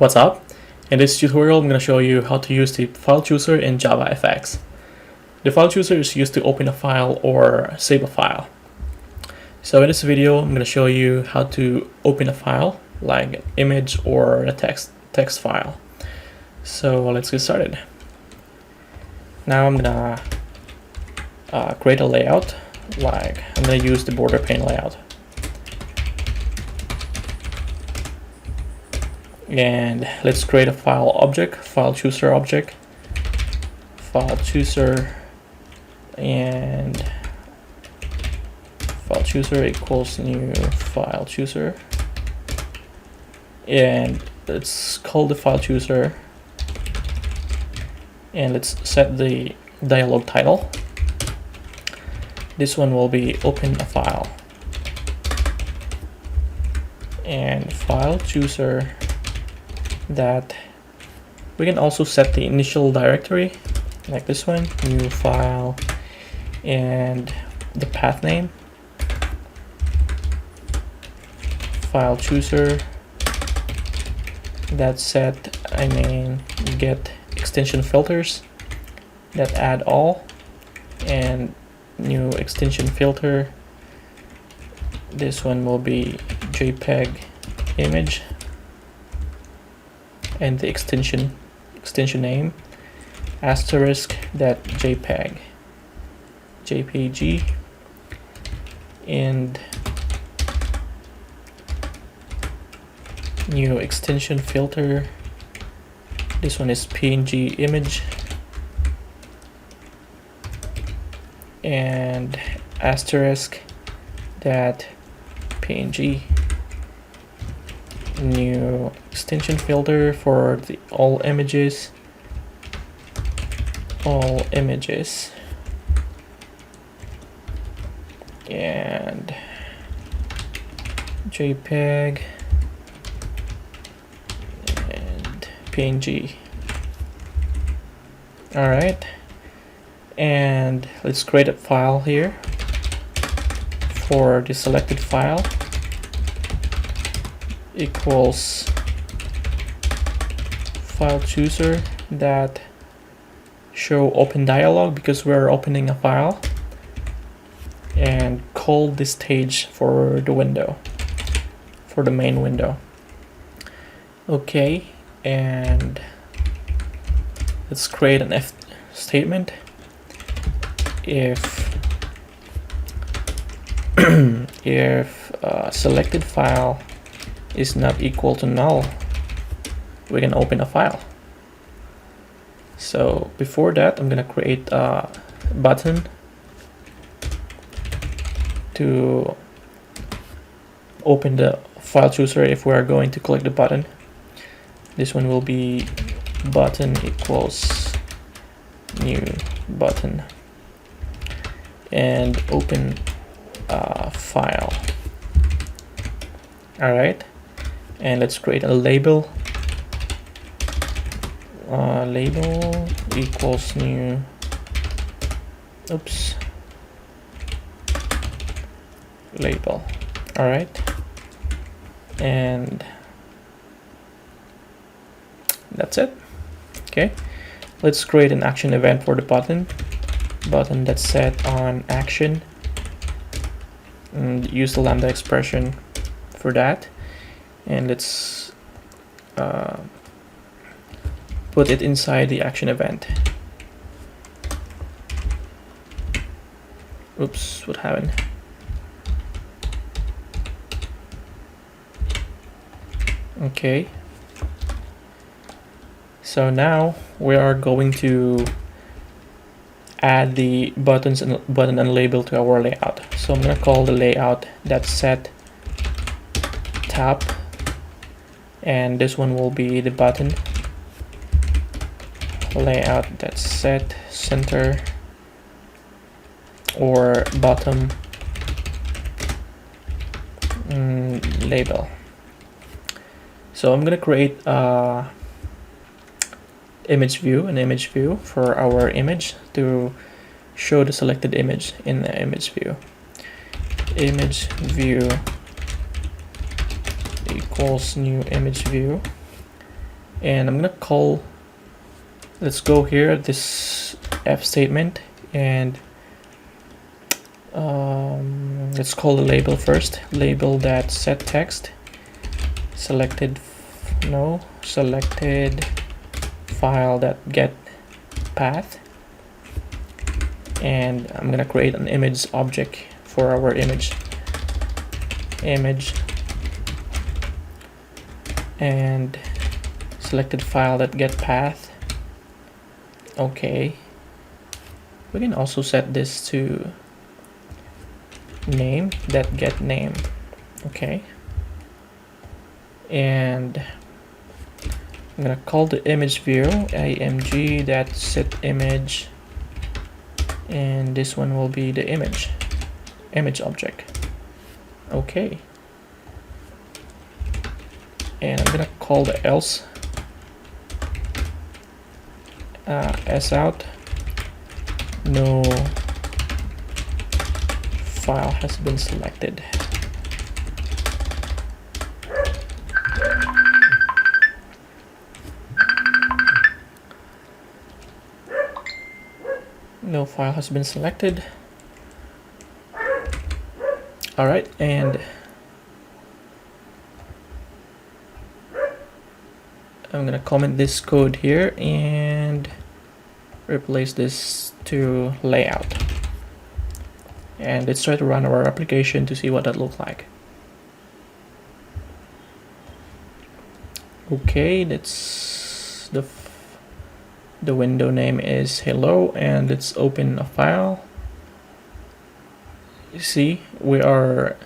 What's up? In this tutorial, I'm going to show you how to use the file chooser in JavaFX. The file chooser is used to open a file or save a file. So in this video, I'm going to show you how to open a file like an image or a text file. So let's get started. Now I'm going to create a layout. I'm going to use the border pane layout. And let's create a file object, file chooser object, file chooser, and file chooser equals new file chooser. And let's call the file chooser, and let's set the dialog title. This one will be open a file, and file chooser. That we can also set the initial directory like this one, new file, and the path name, file chooser. That set get extension filters, that add all, and new extension filter. This one will be JPEG image, and the extension name asterisk that JPG, and new extension filter. This one is PNG image, and asterisk that PNG. New extension filter for the all images, and JPEG and PNG. All right, and let's create a file here for the selected file. Equals file chooser that show open dialog because we're opening a file, and call this stage for the window, for the main window. Okay, and let's create an if statement. If selected file is not equal to null, we can open a file. So before that, I'm gonna create a button to open the file chooser if we are going to click the button. This one will be button equals new button, and open a file. All right. And let's create a label. Label equals new. Label. All right. And that's it. Okay. Let's create an action event for the button. Button that's set on action. And use the lambda expression for that. And let's put it inside the action event. Oops, what happened? Okay. So now we are going to add the button and label to our layout. So I'm gonna call the layout that's set top. And this one will be the button layout that's set center or bottom label. So I'm gonna create an image view for our image to show the selected image in the image view. Image view equals new image view, And I'm gonna call, let's go here, this F statement, and let's call the label first. Label that set text selected file that get path, and I'm gonna create an image object for our image and selected file that get path. Okay, we can also set this to name that get name. Okay, and I'm gonna call the image view img that set image, and this one will be the image object. Okay, and I'm gonna call the else s out, no file has been selected. No file has been selected. All right, and I'm gonna comment this code here and replace this to layout. And let's try to run our application to see what that looks like. Okay, that's the window name is hello, and let's open a file. You see, we are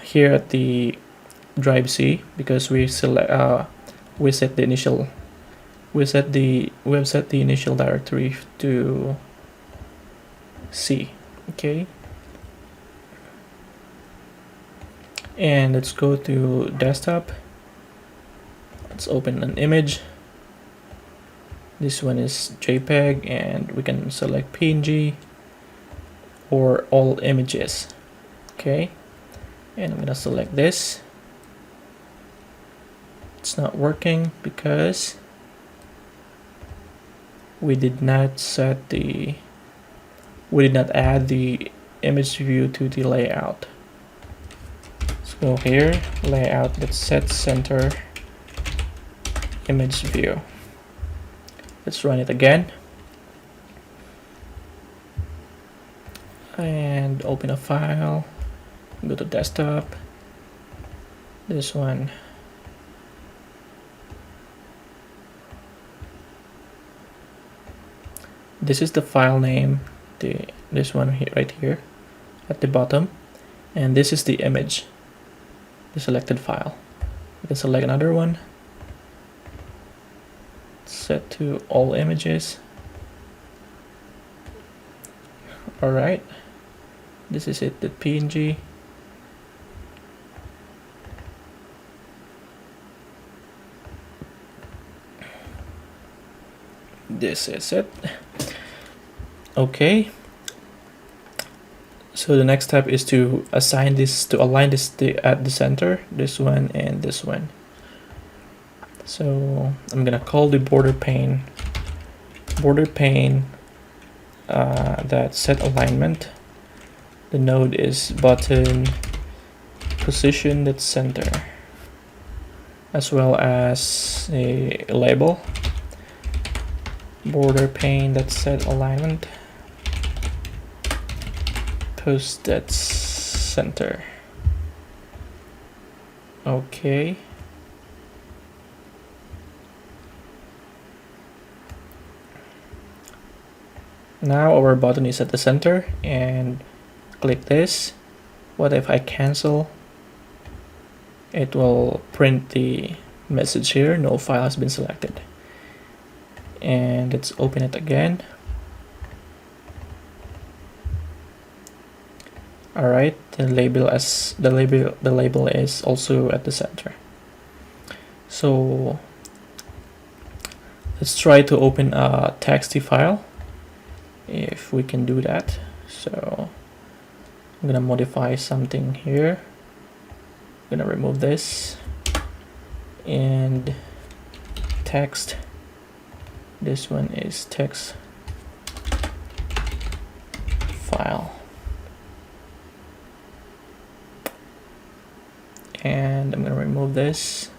here at the drive C because we have set the initial directory to C. Okay, and let's go to desktop. Let's open an image. This one is JPEG, and we can select PNG or all images. Okay, and I'm gonna select this. It's not working because we did not add the image view to the layout. Let's go here, layout, let's set center image view. Let's run it again and open a file, go to desktop, this one. This is the file name, this one here, right here at the bottom, and this is the image, the selected file. You can select another one, set to all images. All right, this is it, the PNG. This is it. Okay, so the next step is to align this at the center, this one and this one. So I'm gonna call the border pane that set alignment. The node is button position at center, as well as a label border pane that set alignment post at center. Okay, now our button is at the center, and click this. What if I cancel? It will print the message here, no file has been selected. And let's open it again. All right, the label is also at the center. So let's try to open a txt file if we can do that. So I'm gonna modify something here. I'm gonna remove this, and text. This one is text file. And I'm going to remove this.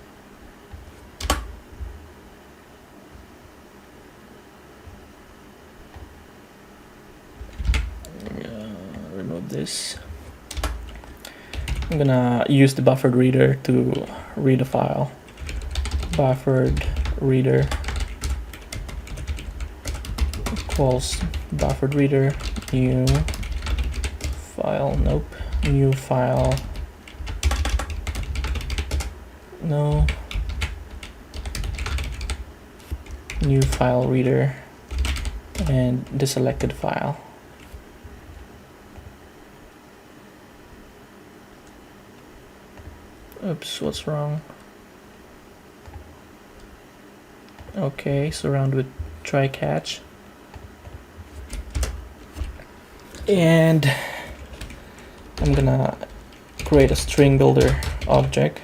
Remove this. I'm gonna use the buffered reader to read a file. Buffered reader equals buffered reader new file. Nope. New file. No. New file reader and the selected file. Oops, what's wrong? Okay, surround with try catch. And I'm gonna create a string builder object.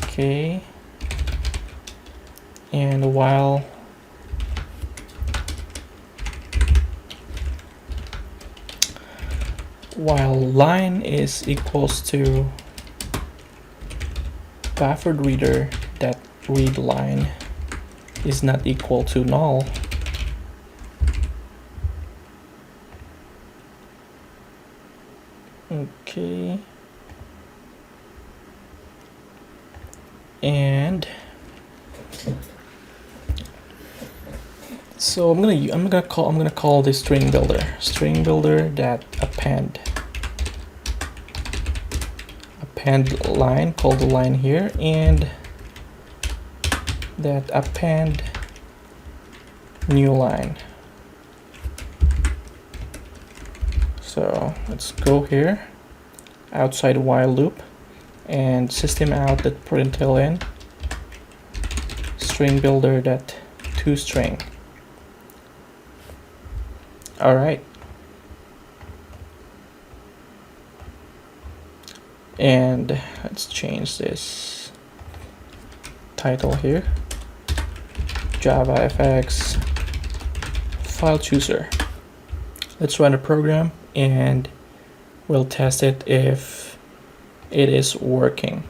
Okay. And while line is equals to buffered reader that read line is not equal to null, okay, and so I'm gonna call this string builder that append line, call the line here, and that append new line. So let's go here outside while loop and system out that println string builder that toString. All right. And let's change this title here, JavaFX File Chooser. Let's run the program and we'll test it if it is working.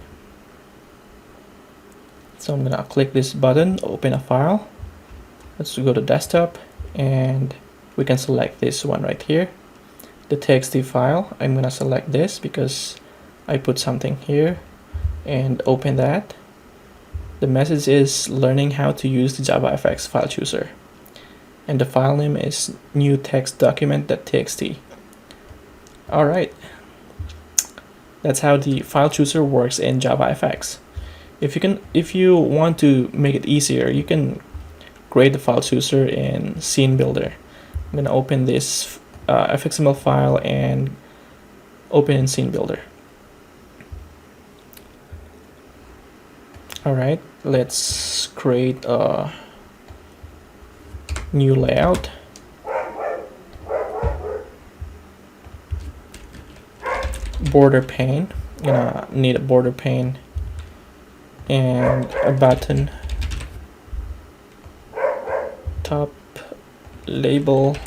So I'm gonna click this button, open a file. Let's go to desktop and we can select this one right here, the txt file. I'm gonna select this because I put something here and open that. The message is learning how to use the JavaFX File Chooser. And the file name is new text document.txt. Alright. That's how the file chooser works in JavaFX. If you want to make it easier, you can create the file chooser in Scene Builder. I'm gonna open this FXML file and open in Scene Builder. Alright, let's create a new layout. Border pane, gonna need a border pane and a button, top label,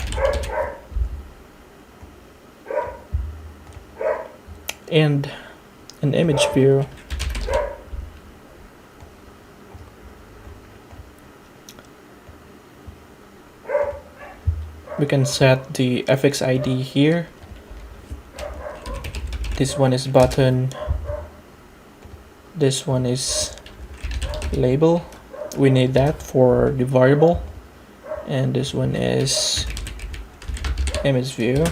and an image view. We can set the FX ID here. This one is button. This one is label. We need that for the variable. And this one is image view.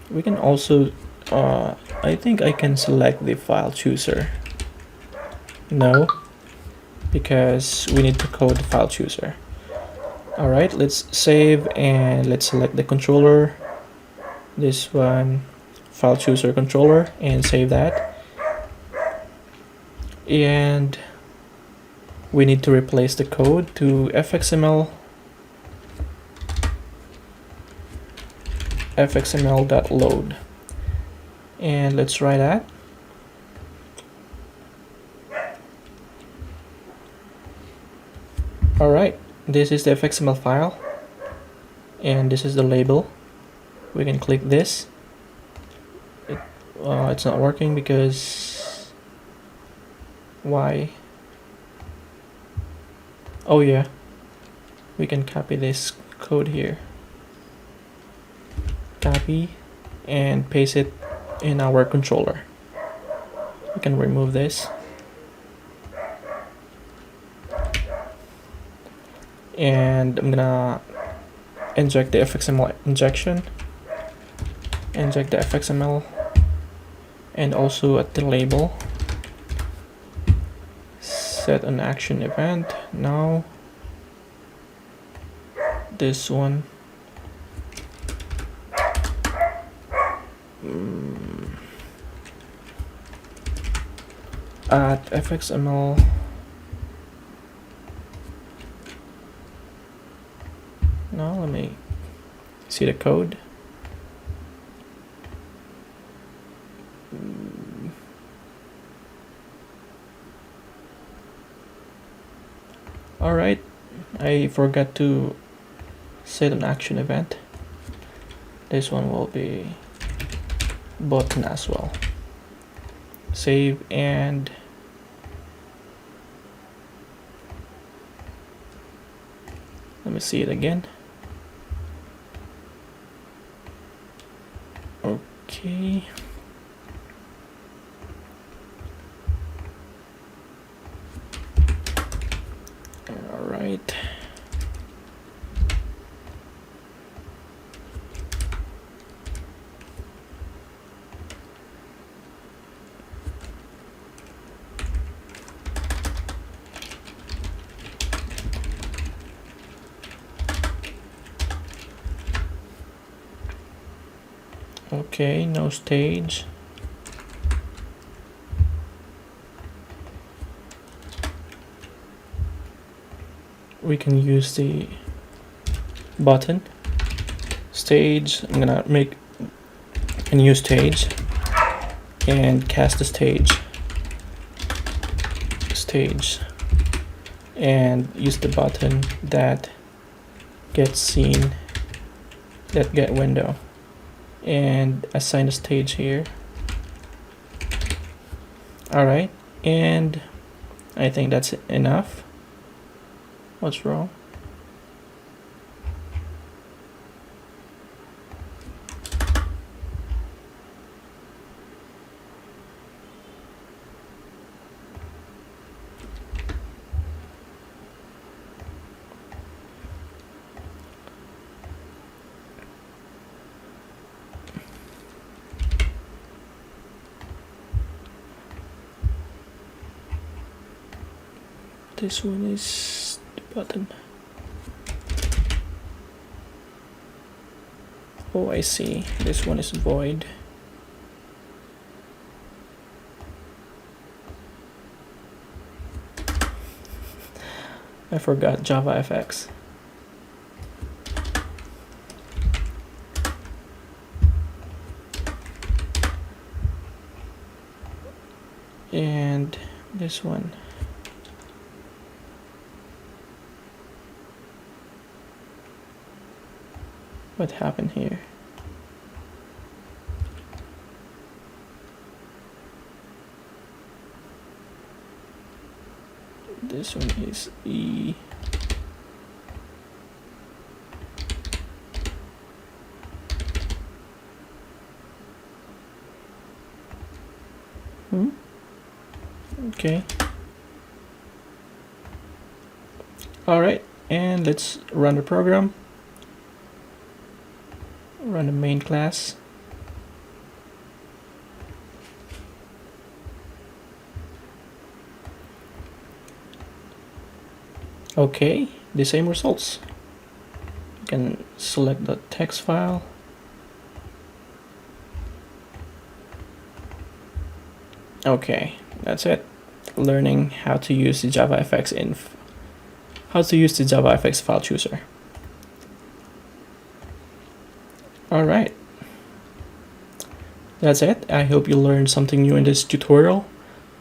We can also, I think I can select the file chooser. No, because we need to code the file chooser. Alright, let's save and let's select the controller. This one, file chooser controller, and save that. And we need to replace the code to FXML fxml.load, and let's try that. Alright, this is the FXML file, and this is the label. We can click this. It's not working because why? Oh yeah, we can copy this code here, copy and paste it in our controller. We can remove this and I'm gonna inject the FXML injection, inject the FXML, and also at the label set an action event. Now this one, at FXML now, let me see the code. Alright, I forgot to set an action event. This one will be button as well. Save and let me see it again. Okay. All right. Okay, no stage. We can use the button stage. I'm gonna make a new stage and cast the stage and use the button that gets seen, that get window, and assign a stage here. Alright, and I think that's enough. What's wrong? This one is the button. Oh, I see. This one is void. I forgot JavaFX. And this one. What happened here? This one is E. Okay. All right, and let's run the program. Run the main class. Okay, the same results. You can select the text file. Okay, that's it. Learning how to use the JavaFX FileChooser. All right. That's it. I hope you learned something new in this tutorial.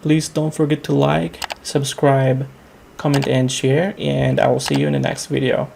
Please don't forget to like, subscribe, comment, and share, and I will see you in the next video.